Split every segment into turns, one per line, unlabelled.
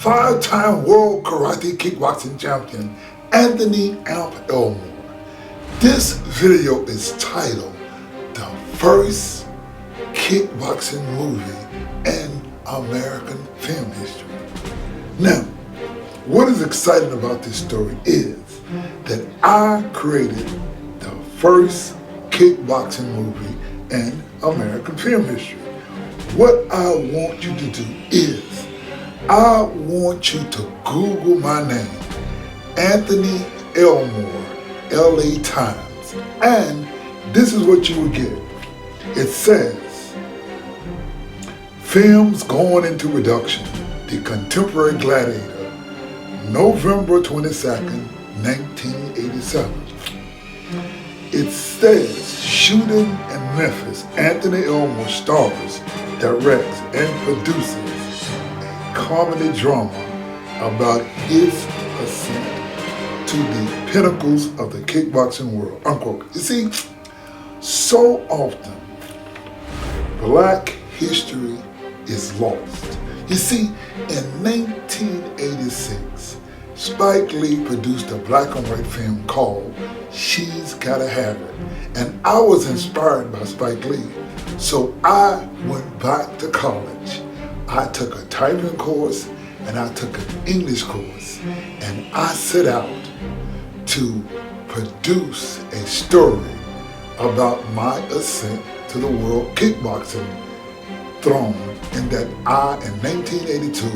five-time world karate kickboxing champion, Anthony Elmore. This video is titled, The First Kickboxing Movie in American Film History. Now, what is exciting about this story is that I created the first kickboxing movie in American film history. What I want you to do is, I want you to Google my name, Anthony Elmore, LA Times, and this is what you will get. It says, films going into production, The Contemporary Gladiator, November 22nd, 1987. It says, shooting in Memphis, Anthony Elmore stars, directs, and produces a comedy drama about his ascent to the pinnacles of the kickboxing world, unquote. You see, so often, Black history is lost. You see, in 1986, Spike Lee produced a black and white film called She's Gotta Have It. And I was inspired by Spike Lee. So I went back to college. I took a typing course and I took an English course. And I set out to produce a story about my ascent to the world kickboxing throne, in that in 1982,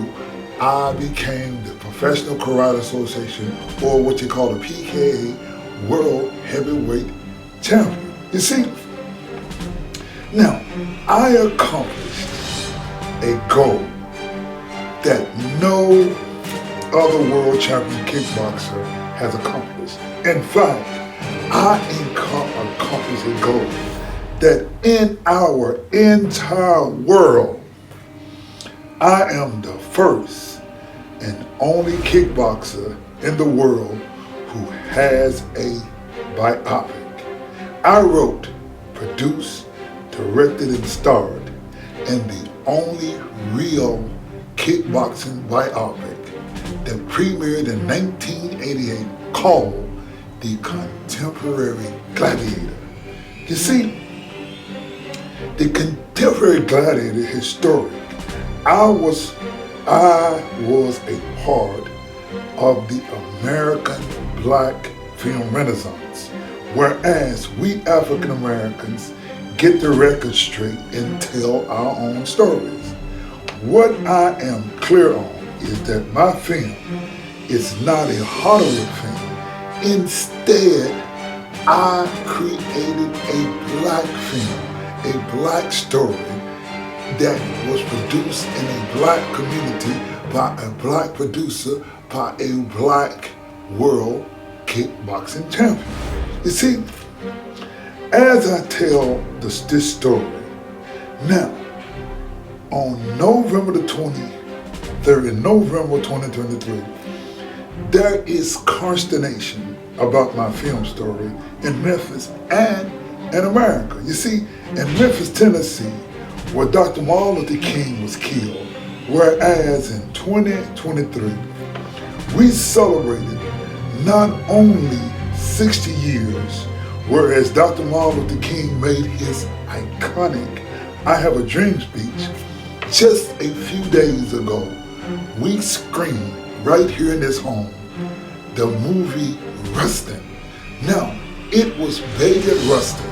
I became the Professional Karate Association, or what you call the PKA, World Heavyweight Champion. You see, now, I accomplished a goal that no other world champion kickboxer has accomplished. In fact, I accomplished a goal that in our entire world, I am the first and only kickboxer in the world who has a biopic. I wrote, produced, directed, and starred in the only real kickboxing biopic that premiered in 1988 called The Contemporary Gladiator. You see, The Contemporary Gladiator is historic. I was a part of the American Black film renaissance, whereas we African Americans get the record straight and tell our own stories. What I am clear on is that my film is not a Hollywood film. Instead, I created a black film, a black story that was produced in a black community by a black producer, by a black world kickboxing champion. You see, as I tell this story, now, on November the 23rd, in November 2023, there is consternation about my film story in Memphis and in America. You see, in Memphis, Tennessee, where Dr. Martin Luther King was killed, whereas in 2023, we celebrated not only 60 years, whereas Dr. Martin Luther King made his iconic I Have a Dream speech just a few days ago, we screened right here in this home the movie Rustin. Now, it was Bayard Rustin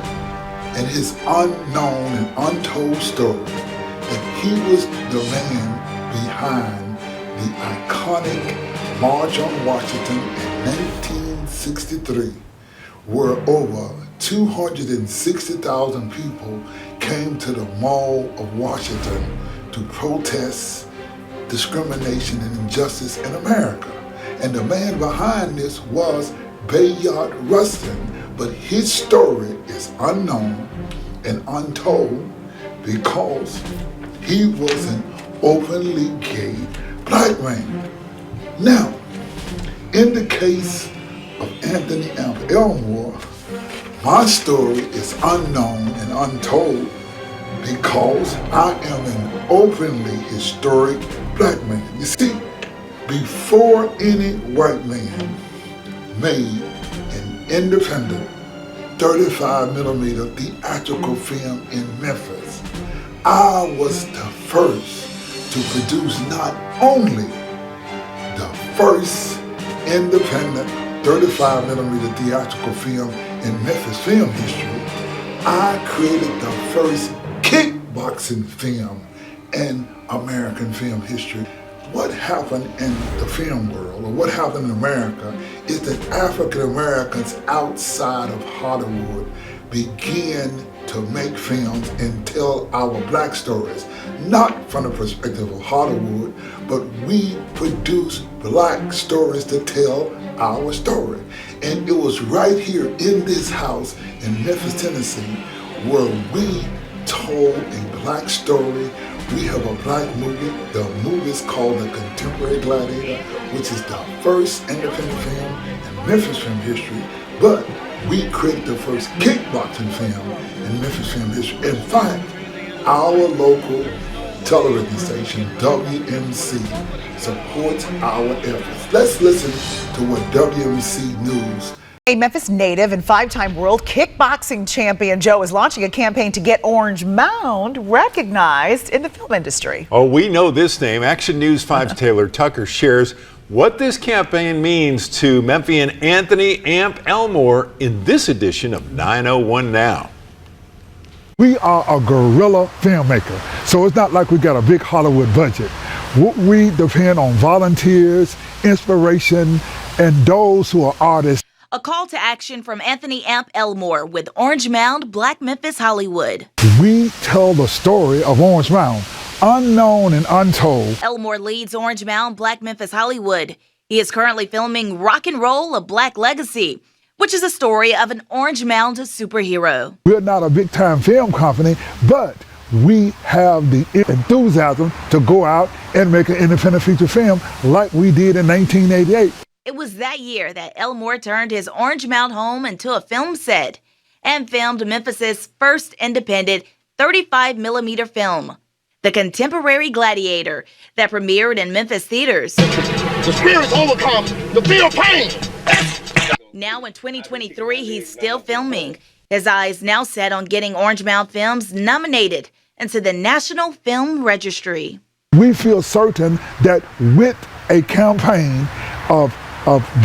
and his unknown and untold story that he was the man behind the iconic March on Washington in 1963, where over 260,000 people came to the Mall of Washington to protest discrimination and injustice in America. And the man behind this was Bayard Rustin, but his story is unknown and untold because he was an openly gay black man. Now, in the case of Anthony Elmore, my story is unknown and untold because I am an openly historic black man. You see, Before any white man made an independent 35mm theatrical film in Memphis, I was the first to produce not only the first independent 35mm theatrical film in Memphis film history, I created the first kickboxing film in American film history. What happened in the film world, or what happened in America, is that African Americans outside of Hollywood began to make films and tell our black stories, not from the perspective of Hollywood, but we produce black stories to tell our story. And it was right here in this house in Memphis, Tennessee, where we told a black story. We have a black movie. The movie is called The Contemporary Gladiator, which is the first independent film in Memphis film history, but we created the first kickboxing film in Memphis film history. In fact, our local television station, WMC, supports our efforts. Let's listen to what WMC News.
A Memphis native and five-time World Kickboxing Champion Joe is launching a campaign to get Orange Mound recognized in the film industry.
Oh, we know this name. Action News 5's Taylor Tucker shares what this campaign means to Memphian Anthony "Amp" Elmore in this edition of 901 Now.
We are a guerrilla filmmaker, so it's not like we got a big Hollywood budget. We depend on volunteers, inspiration, and those who are artists.
A call to action from Anthony "Amp" Elmore with Orange Mound, Black Memphis, Hollywood.
We tell the story of Orange Mound, unknown and untold.
Elmore leads Orange Mound, Black Memphis, Hollywood. He is currently filming Rock and Roll, A Black Legacy, which is a story of an Orange Mound superhero.
We're not a big-time film company, but we have the enthusiasm to go out and make an independent feature film like we did in 1988.
It was that year that Elmore turned his Orange Mound home into a film set and filmed Memphis's first independent 35mm film, The Contemporary Gladiator, that premiered in Memphis theaters.
The spirits overcome the feel pain.
Now in 2023, he's still filming. His eyes now set on getting Orange Mound films nominated into the National Film Registry.
We feel certain that with a campaign of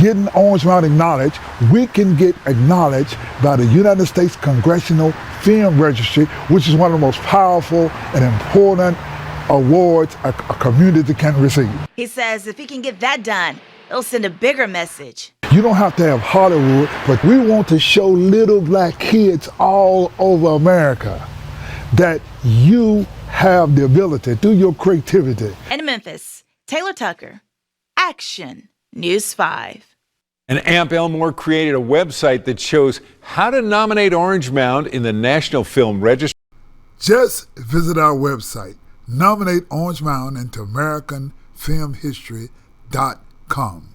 getting Orange Mound acknowledged, we can get acknowledged by the United States Congressional Film Registry, which is one of the most powerful and important awards a community can receive.
He says if he can get that done, it'll send a bigger message.
You don't have to have Hollywood, but we want to show little black kids all over America that you have the ability through your creativity.
In Memphis, Taylor Tucker, Action News 5.
And Amp Elmore created a website that shows how to nominate Orange Mound in the National Film Registry.
Just visit our website, nominate Orange Mound into AmericanFilmHistory.com.